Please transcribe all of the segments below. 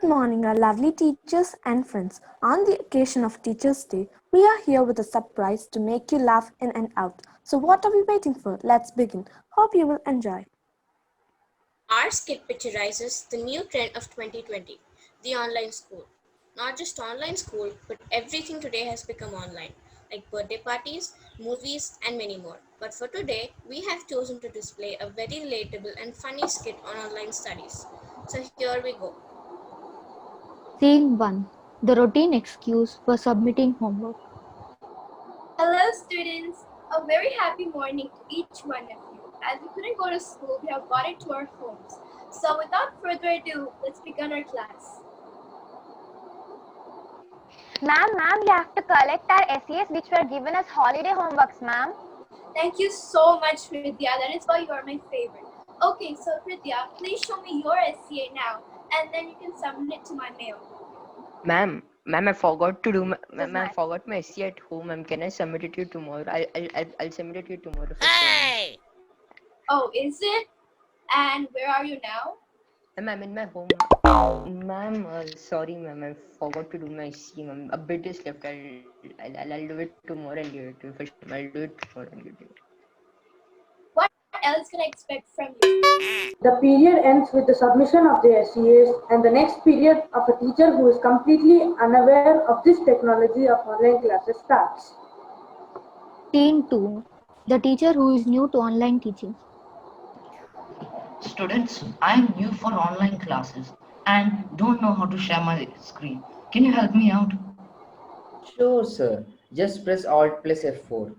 Good morning, our lovely teachers and friends. On the occasion of Teachers' Day, we are here with a surprise to make you laugh in and out. So, what are we waiting for? Let's begin. Hope you will enjoy. Our skit picturizes the new trend of 2020, the online school. Not just online school, but everything today has become online, like birthday parties, movies, and many more. But for today, we have chosen to display a very relatable and funny skit on online studies. So here we go. Scene 1. The routine excuse for submitting homework. Hello students! A very happy morning to each one of you. As we couldn't go to school, we have brought it to our homes. So without further ado, let's begin our class. Ma'am, you have to collect our essays which were given as holiday homeworks, ma'am. Thank you so much, Pritya. That is why you are my favorite. Okay, so Pritya, please show me your SCA now, and then you can submit it to my mail. Ma'am, I forgot to do my, This is ma'am, I mine. forgot my essay at home. Ma'am, can I submit it to you tomorrow? I'll submit it to you tomorrow. Hey! Oh, is it? And where are you now? Ma'am, I'm in my home. Ma'am, sorry, ma'am, I forgot to do my essay. Ma'am, a bit is left. I'll do it tomorrow and give it to you for sure. I'll do it tomorrow and give it to you. What else can I expect from you? The period ends with the submission of the SEAs and the next period of a teacher who is completely unaware of this technology of online classes starts. Scene 2. The teacher who is new to online teaching. Students, I'm new for online classes and don't know how to share my screen. Can you help me out? Sure, sir. Just press Alt plus F4.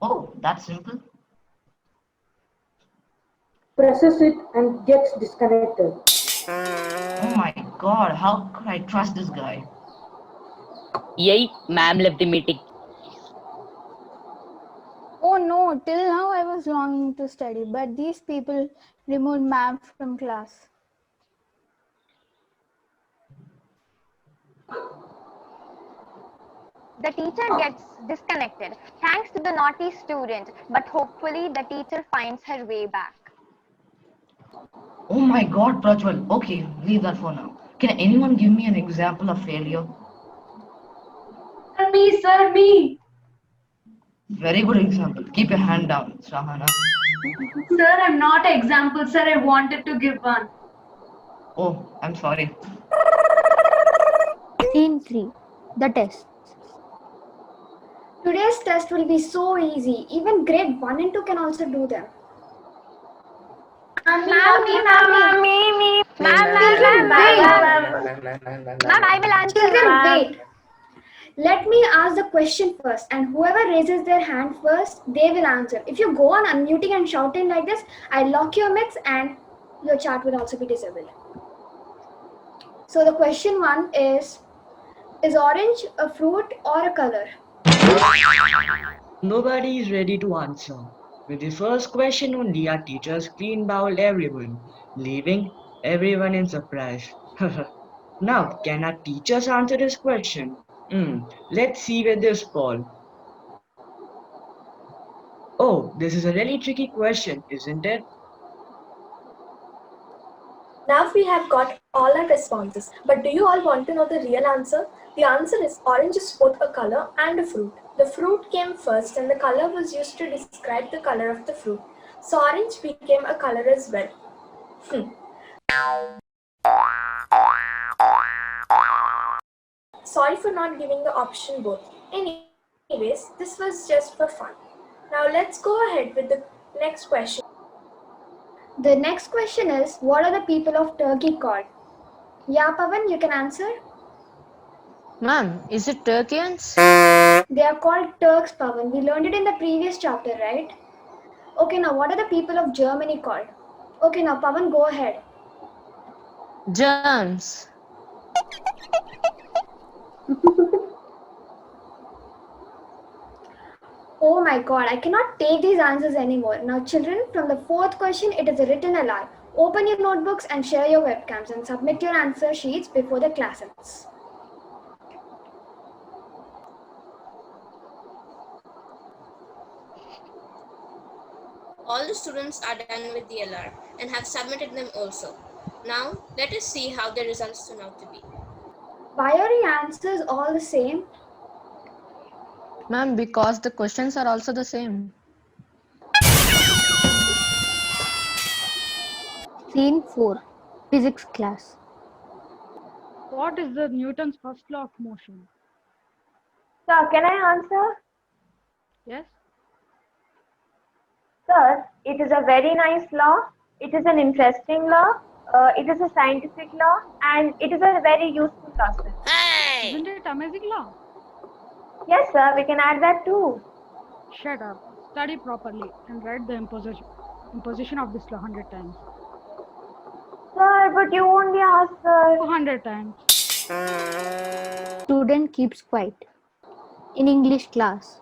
Oh, that's simple. Presses it and gets disconnected. Oh my god, how could I trust this guy? Yay, ma'am left the meeting. Oh no, till now I was longing to study, but these people removed ma'am from class. The teacher gets disconnected thanks to the naughty student, but hopefully the teacher finds her way back. Oh my god, Prajwal. Okay, leave that for now. Can anyone give me an example of failure? Me! Very good example. Keep your hand down, Sahana. Sir, I'm not an example, sir. I wanted to give one. Oh, I'm sorry. Scene 3. The tests. Today's test will be so easy. Even grade 1 and 2 can also do them. Ma'am, I will answer. Children, wait. Let me ask the question first, and whoever raises their hand first, they will answer. If you go on unmuting and shouting like this, I'll lock your mics and your chat will also be disabled. So the question 1 is orange a fruit or a color? Nobody is ready to answer. With the first question only, our teachers clean bowled everyone, leaving everyone in surprise. Now, can our teachers answer this question? Let's see with this poll. Oh, this is a really tricky question, isn't it? Now we have got all our responses, but do you all want to know the real answer? The answer is orange is both a color and a fruit. The fruit came first and the color was used to describe the color of the fruit. So orange became a color as well. Sorry for not giving the option both. Anyways, this was just for fun. Now let's go ahead with the next question. The next question is, what are the people of Turkey called? Yeah, Pavan, you can answer. Ma'am, is it Turkians? They are called Turks, Pavan. We learned it in the previous chapter, right? Okay, now what are the people of Germany called? Okay, now Pavan, go ahead. Germs. Oh my god, I cannot take these answers anymore. Now children, from the fourth question, it is written aloud. Open your notebooks and share your webcams and submit your answer sheets before the class ends. All the students are done with the LR and have submitted them also. Now, let us see how the results turn out to be. Why are your answers all the same? Ma'am, because the questions are also the same. Scene 4. Physics class. What is the Newton's first law of motion? Sir, can I answer? Yes? Sir, it is a very nice law. It is an interesting law. It is a scientific law, and it is a very useful law, sir. Isn't it amazing law? Yes, sir, we can add that too. Shut up. Study properly and write the imposition of this law 100 times. Sir, but you only asked, sir. 200 times. Student keeps quiet. In English class.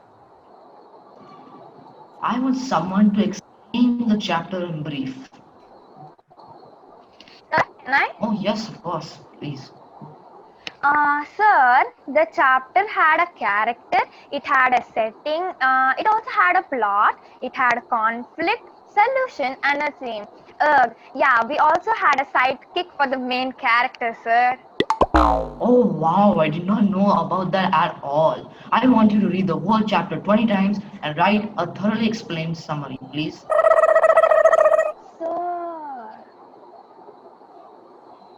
I want someone to explain the chapter in brief. Sir, can I? Oh, yes, of course. Please. Sir, the chapter had a character, it had a setting, it also had a plot, it had a conflict, solution, and a theme. Yeah, we also had a sidekick for the main character, sir. Oh, wow. I did not know about that at all. I want you to read the whole chapter 20 times and write a thoroughly explained summary, please. Sir.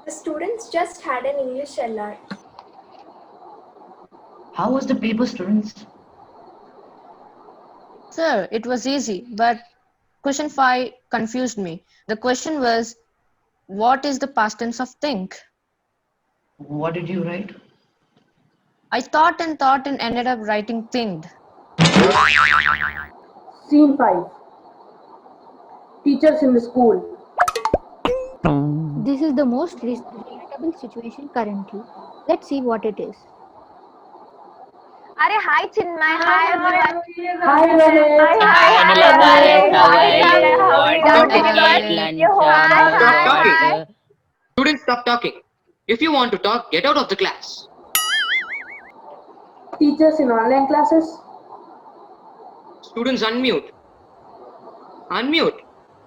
The students just had an English LR. How was the paper, students? Sir, it was easy, but question 5 confused me. The question was, what is the past tense of think? What did you write? I thought and ended up writing thinked. Scene 5. Teachers in the school. This is the most relatable situation currently. Let's see what it is. Arey, hi Chinmay, hi everyone. Hi, Rohit. Stop talking. Students, stop talking. If you want to talk, get out of the class. Teachers in online classes. Students, unmute. Unmute.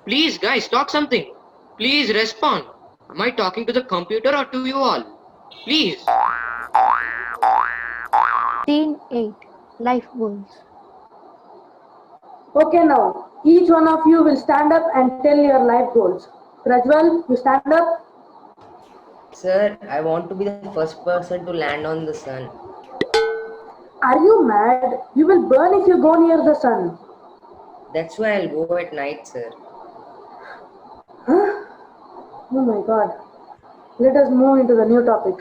Please, guys, talk something. Please respond. Am I talking to the computer or to you all? Please. Scene 8. Life goals. Okay, now each one of you will stand up and tell your life goals. Prajwal, you stand up. Sir, I want to be the first person to land on the sun. Are you mad? You will burn if you go near the sun. That's why I'll go at night, sir. Huh? Oh my god. Let us move into the new topic.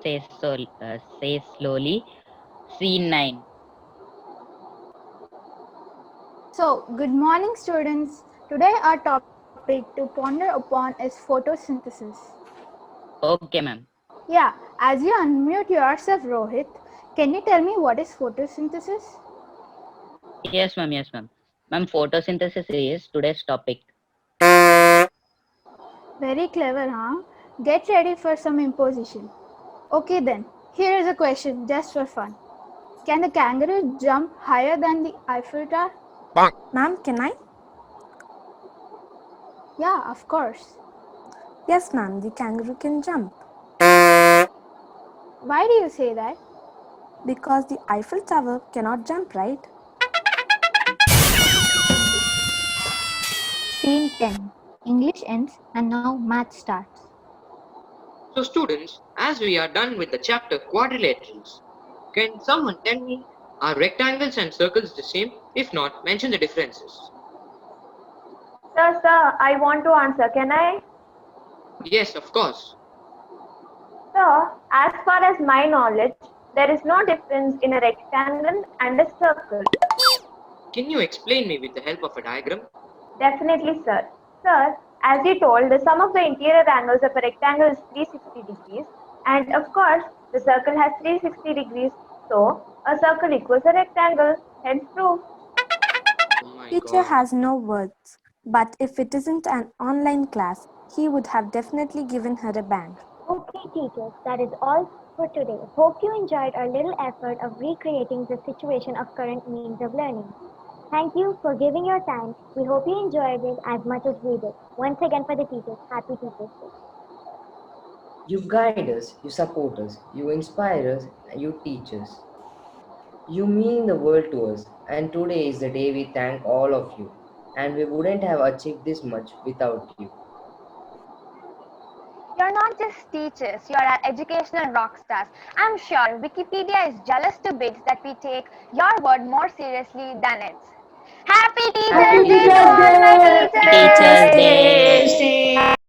Say slowly. Scene 9. So, good morning, students. Today, our topic to ponder upon is photosynthesis. Okay, ma'am. Yeah, as you unmute yourself, Rohit, can you tell me what is photosynthesis? Yes, ma'am. Yes, ma'am. Ma'am, photosynthesis is today's topic. Very clever, huh? Get ready for some imposition. Okay then, here is a question just for fun. Can the kangaroo jump higher than the Eiffel Tower? Ma'am, can I? Yeah, of course. Yes, ma'am, the kangaroo can jump. Why do you say that? Because the Eiffel Tower cannot jump, right? Scene 10. English ends and now math starts. So, students, as we are done with the chapter quadrilaterals, can someone tell me, are rectangles and circles the same? If not, mention the differences. Sir, I want to answer. Can I? Yes, of course. Sir, as far as my knowledge, there is no difference in a rectangle and a circle. Can you explain me with the help of a diagram? Definitely, sir. Sir, as you told, the sum of the interior angles of a rectangle is 360 degrees, and of course, the circle has 360 degrees, so a circle equals a rectangle, hence proof. Teacher has no words, but if it isn't an online class, he would have definitely given her a bang. Okay, teachers, that is all for today. Hope you enjoyed our little effort of recreating the situation of current means of learning. Thank you for giving your time. We hope you enjoyed it as much as we did. Once again for the teachers, happy Teachers Day. You guide us, you support us, you inspire us, and you teach us. You mean the world to us, and today is the day we thank all of you. And we wouldn't have achieved this much without you. You're not just teachers, you're our educational rock stars. I'm sure Wikipedia is jealous to bits that we take your word more seriously than its. Happy Happy Teachers Day to Teachers all my Day! teachers! Teachers Day.